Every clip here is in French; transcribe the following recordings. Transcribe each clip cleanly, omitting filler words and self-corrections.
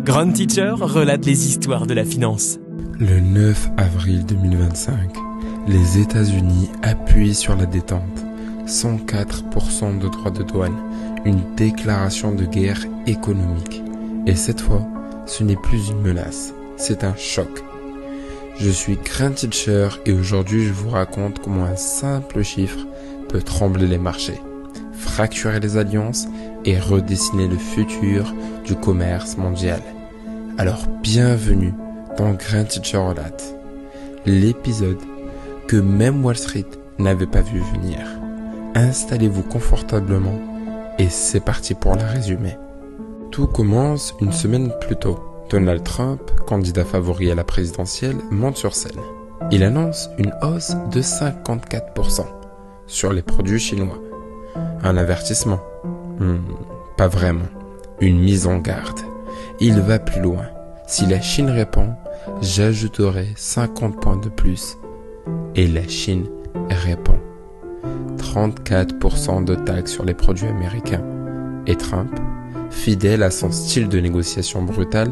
Grand Teacher relate les histoires de la finance. Le 9 avril 2025, les États-Unis appuient sur la détente. 104% de droits de douane, une déclaration de guerre économique. Et cette fois, ce n'est plus une menace, c'est un choc. Je suis Grand Teacher et aujourd'hui je vous raconte comment un simple chiffre peut trembler les marchés, fracturer les alliances et redessiner le futur du commerce mondial. Alors bienvenue dans Grand Teacher relate, l'épisode que même Wall Street n'avait pas vu venir. Installez-vous confortablement et c'est parti pour la résumer. Tout commence une semaine plus tôt. Donald Trump, candidat favori à la présidentielle, monte sur scène. Il annonce une hausse de 54% sur les produits chinois. Un avertissement? Pas vraiment. Une mise en garde. Il va plus loin. Si la Chine répond, j'ajouterai 50 points de plus. Et la Chine répond. 34% de taxes sur les produits américains. Et Trump, fidèle à son style de négociation brutale,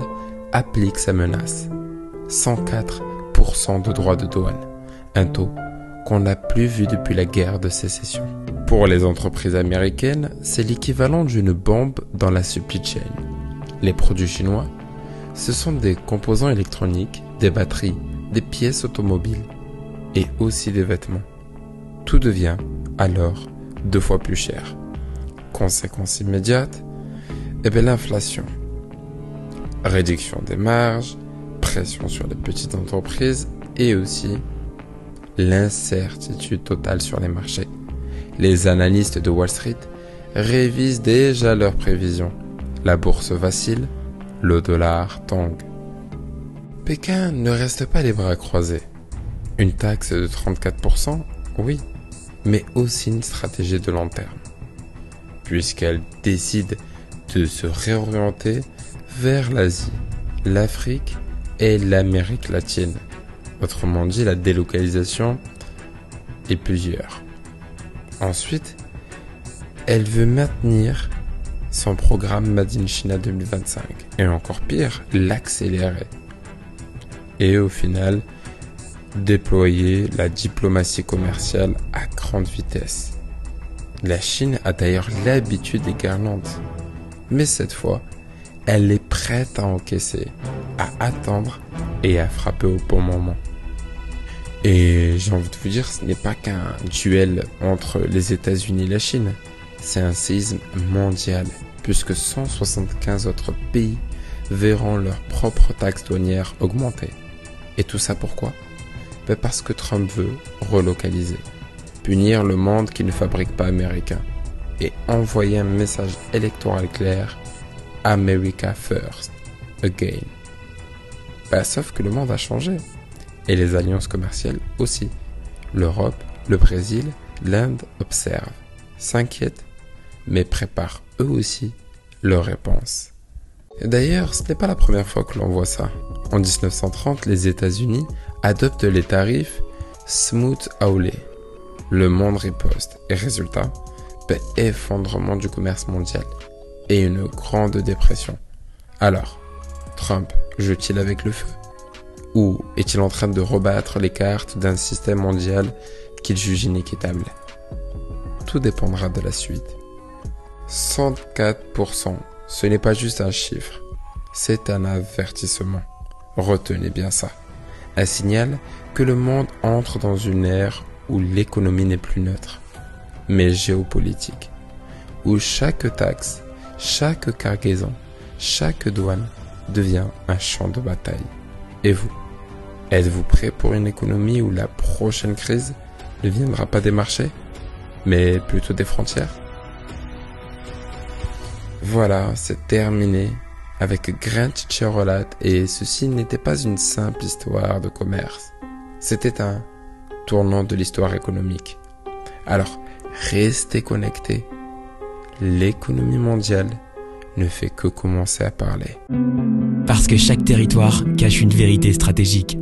applique sa menace. 104% de droits de douane. Un taux qu'on n'a plus vu depuis la guerre de sécession. Pour les entreprises américaines, c'est l'équivalent d'une bombe dans la supply chain. Les produits chinois, ce sont des composants électroniques, des batteries, des pièces automobiles et aussi des vêtements. Tout devient alors 2 fois plus cher. Conséquence immédiate, l'inflation. Réduction des marges, pression sur les petites entreprises et aussi l'incertitude totale sur les marchés. Les analystes de Wall Street révisent déjà leurs prévisions. La bourse vacille, le dollar tangue. Pékin ne reste pas les bras croisés. Une taxe de 34%, oui, mais aussi une stratégie de long terme, puisqu'elle décide de se réorienter vers l'Asie, l'Afrique et l'Amérique latine. Autrement dit, la délocalisation est plusieurs. Ensuite, elle veut maintenir son programme Made in China 2025 et encore pire, l'accélérer. Et au final, déployer la diplomatie commerciale à grande vitesse. La Chine a d'ailleurs l'habitude des guirlandes, mais cette fois, elle est prête à encaisser, à attendre et à frapper au bon moment. Et j'ai envie de vous dire, ce n'est pas qu'un duel entre les États-Unis et la Chine, c'est un séisme mondial, puisque 175 autres pays verront leurs propres taxes douanières augmenter. Et tout ça pourquoi ? Parce que Trump veut relocaliser, punir le monde qui ne fabrique pas américain et envoyer un message électoral clair: America First, again. Sauf que le monde a changé et les alliances commerciales aussi. L'Europe, le Brésil, l'Inde observent, s'inquiètent, mais préparent eux aussi leur réponse. D'ailleurs, ce n'est pas la première fois que l'on voit ça. En 1930, les États-Unis adoptent les tarifs Smoot-Hawley. Le monde riposte et résultat, effondrement du commerce mondial et une grande dépression. Alors, Trump joue-t-il avec le feu? Ou est-il en train de rebattre les cartes d'un système mondial qu'il juge inéquitable? Tout dépendra de la suite. 104%, ce n'est pas juste un chiffre, c'est un avertissement. Retenez bien ça. Un signal que le monde entre dans une ère où l'économie n'est plus neutre, mais géopolitique, où chaque taxe, chaque cargaison, chaque douane devient un champ de bataille. Et vous, êtes-vous prêt pour une économie où la prochaine crise ne viendra pas des marchés, mais plutôt des frontières? Voilà, c'est terminé avec Grand Teacher relate, et ceci n'était pas une simple histoire de commerce. C'était un tournant de l'histoire économique. Alors, restez connectés. L'économie mondiale ne fait que commencer à parler. Parce que chaque territoire cache une vérité stratégique.